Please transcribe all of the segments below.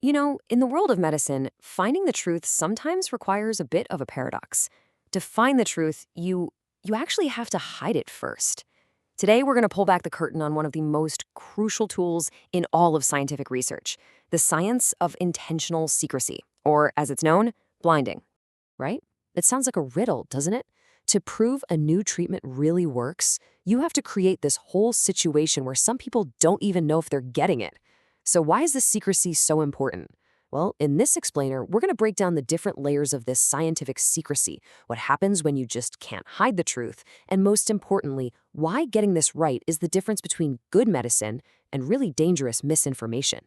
In the world of medicine, finding the truth sometimes requires a bit of a paradox. To find the truth, you actually have to hide it first. Today, we're going to pull back the curtain on one of the most crucial tools in all of scientific research, the science of intentional secrecy, or as it's known, blinding. Right? It sounds like a riddle, doesn't it? To prove a new treatment really works, you have to create this whole situation where some people don't even know if they're getting it. So why is this secrecy so important? Well, in this explainer, we're going to break down the different layers of this scientific secrecy, what happens when you just can't hide the truth, and most importantly, why getting this right is the difference between good medicine and really dangerous misinformation.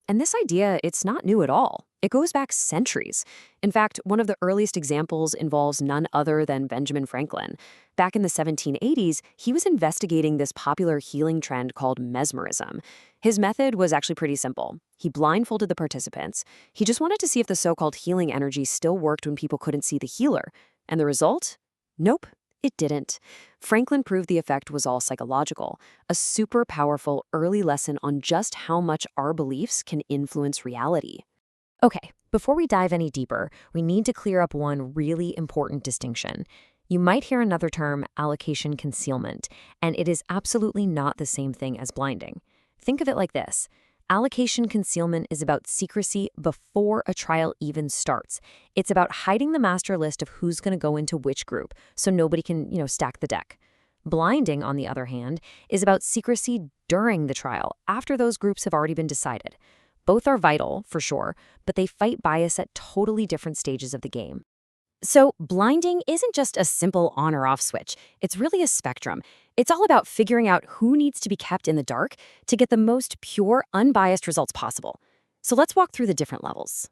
And this idea, it's not new at all. It goes back centuries. In fact, one of the earliest examples involves none other than Benjamin Franklin. Back in the 1780s, he was investigating this popular healing trend called mesmerism. His method was actually pretty simple. He blindfolded the participants. He just wanted to see if the so-called healing energy still worked when people couldn't see the healer. And the result? Nope. It didn't. Franklin proved the effect was all psychological, a super powerful early lesson on just how much our beliefs can influence reality. Okay, before we dive any deeper, we need to clear up one really important distinction. You might hear another term, allocation concealment, and it is absolutely not the same thing as blinding. Think of it like this. Allocation concealment is about secrecy before a trial even starts. It's about hiding the master list of who's going to go into which group so nobody can, stack the deck. Blinding, on the other hand, is about secrecy during the trial, after those groups have already been decided. Both are vital, for sure, but they fight bias at totally different stages of the game. So blinding isn't just a simple on or off switch. It's really a spectrum. It's all about figuring out who needs to be kept in the dark to get the most pure, unbiased results possible. So let's walk through the different levels.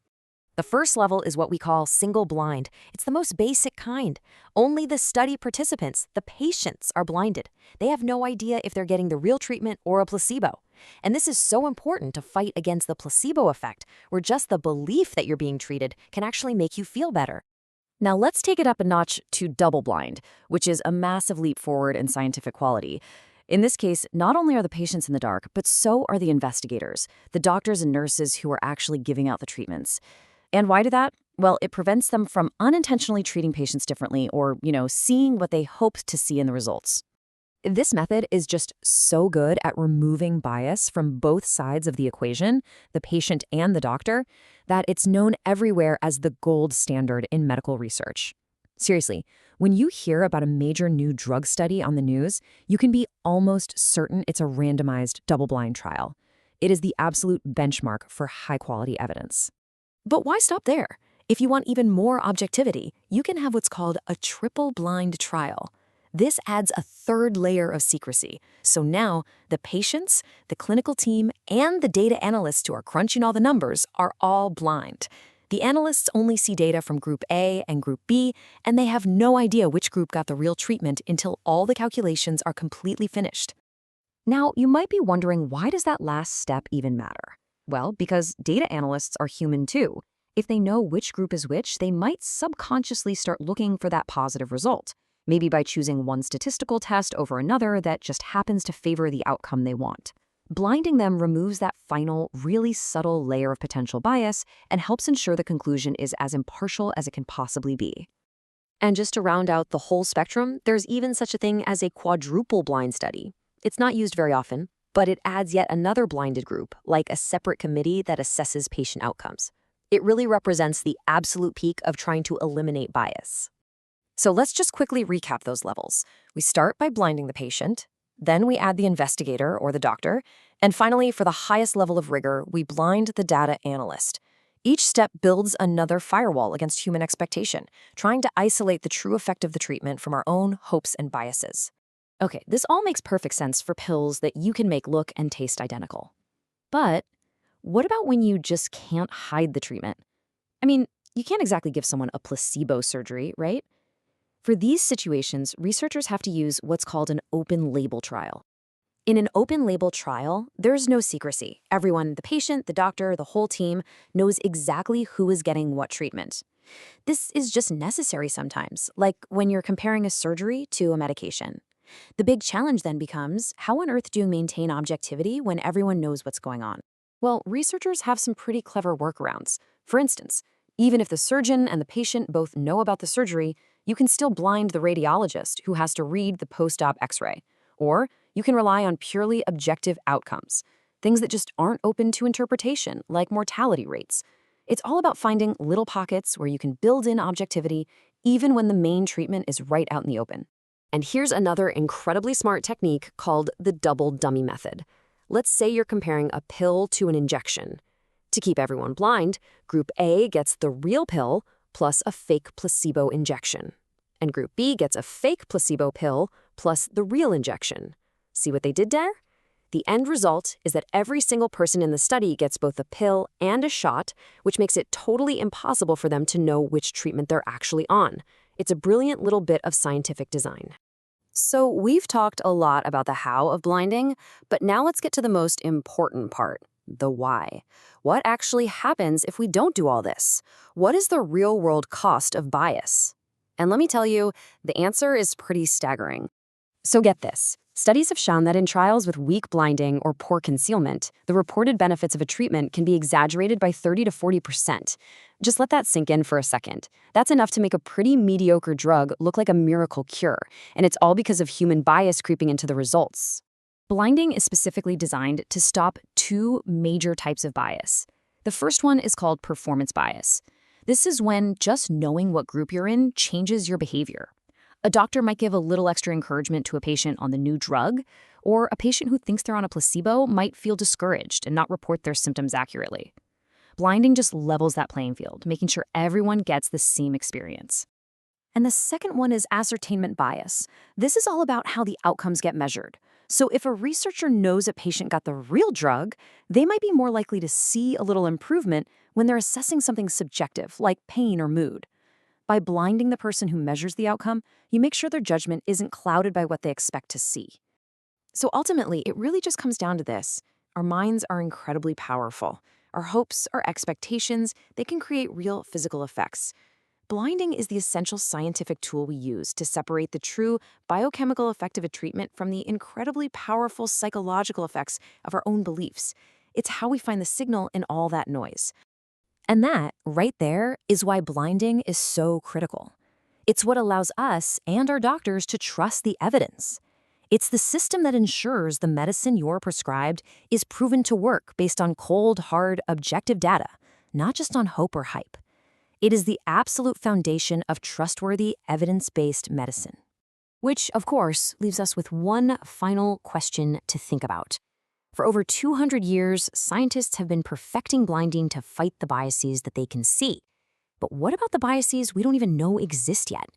The first level is what we call single blind. It's the most basic kind. Only the study participants, the patients, are blinded. They have no idea if they're getting the real treatment or a placebo. And this is so important to fight against the placebo effect, where just the belief that you're being treated can actually make you feel better. Now let's take it up a notch to double-blind, which is a massive leap forward in scientific quality. In this case, not only are the patients in the dark, but so are the investigators, the doctors and nurses who are actually giving out the treatments. And why do that? Well, it prevents them from unintentionally treating patients differently or, seeing what they hoped to see in the results. This method is just so good at removing bias from both sides of the equation, the patient and the doctor, that it's known everywhere as the gold standard in medical research. Seriously, when you hear about a major new drug study on the news, you can be almost certain it's a randomized double-blind trial. It is the absolute benchmark for high-quality evidence. But why stop there? If you want even more objectivity, you can have what's called a triple-blind trial. This adds a third layer of secrecy. So now, the patients, the clinical team, and the data analysts who are crunching all the numbers are all blind. The analysts only see data from Group A and Group B, and they have no idea which group got the real treatment until all the calculations are completely finished. Now, you might be wondering, why does that last step even matter? Well, because data analysts are human too. If they know which group is which, they might subconsciously start looking for that positive result. Maybe by choosing one statistical test over another that just happens to favor the outcome they want. Blinding them removes that final, really subtle layer of potential bias and helps ensure the conclusion is as impartial as it can possibly be. And just to round out the whole spectrum, there's even such a thing as a quadruple-blind study. It's not used very often, but it adds yet another blinded group, like a separate committee that assesses patient outcomes. It really represents the absolute peak of trying to eliminate bias. So let's just quickly recap those levels. We start by blinding the patient, then we add the investigator or the doctor, and finally, for the highest level of rigor, we blind the data analyst. Each step builds another firewall against human expectation, trying to isolate the true effect of the treatment from our own hopes and biases. Okay, this all makes perfect sense for pills that you can make look and taste identical. But what about when you just can't hide the treatment? I mean, you can't exactly give someone a placebo surgery, right? For these situations, researchers have to use what's called an open-label trial. In an open-label trial, there's no secrecy. Everyone, the patient, the doctor, the whole team, knows exactly who is getting what treatment. This is just necessary sometimes, like when you're comparing a surgery to a medication. The big challenge then becomes, how on earth do you maintain objectivity when everyone knows what's going on? Well, researchers have some pretty clever workarounds. For instance, even if the surgeon and the patient both know about the surgery, you can still blind the radiologist who has to read the post-op x-ray. Or you can rely on purely objective outcomes, things that just aren't open to interpretation, like mortality rates. It's all about finding little pockets where you can build in objectivity even when the main treatment is right out in the open. And here's another incredibly smart technique called the double dummy method. Let's say you're comparing a pill to an injection. To keep everyone blind, Group A gets the real pill plus a fake placebo injection. And Group B gets a fake placebo pill plus the real injection. See what they did there? The end result is that every single person in the study gets both a pill and a shot, which makes it totally impossible for them to know which treatment they're actually on. It's a brilliant little bit of scientific design. So we've talked a lot about the how of blinding, but now let's get to the most important part, the why. What actually happens if we don't do all this? What is the real-world cost of bias? And let me tell you, the answer is pretty staggering. So get this. Studies have shown that in trials with weak blinding or poor concealment, the reported benefits of a treatment can be exaggerated by 30 to 40%. Just let that sink in for a second. That's enough to make a pretty mediocre drug look like a miracle cure, and it's all because of human bias creeping into the results. Blinding is specifically designed to stop two major types of bias. The first one is called performance bias. This is when just knowing what group you're in changes your behavior. A doctor might give a little extra encouragement to a patient on the new drug, or a patient who thinks they're on a placebo might feel discouraged and not report their symptoms accurately. Blinding just levels that playing field, making sure everyone gets the same experience. And the second one is ascertainment bias. This is all about how the outcomes get measured. So if a researcher knows a patient got the real drug, they might be more likely to see a little improvement when they're assessing something subjective, like pain or mood. By blinding the person who measures the outcome, you make sure their judgment isn't clouded by what they expect to see. So ultimately, it really just comes down to this. Our minds are incredibly powerful. Our hopes, our expectations, they can create real physical effects. Blinding is the essential scientific tool we use to separate the true biochemical effect of a treatment from the incredibly powerful psychological effects of our own beliefs. It's how we find the signal in all that noise. And that, right there, is why blinding is so critical. It's what allows us and our doctors to trust the evidence. It's the system that ensures the medicine you're prescribed is proven to work based on cold, hard, objective data, not just on hope or hype. It is the absolute foundation of trustworthy, evidence-based medicine. Which, of course, leaves us with one final question to think about. For over 200 years, scientists have been perfecting blinding to fight the biases that they can see. But what about the biases we don't even know exist yet?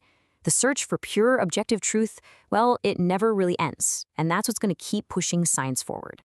The search for pure objective truth, well, it never really ends, and that's what's going to keep pushing science forward.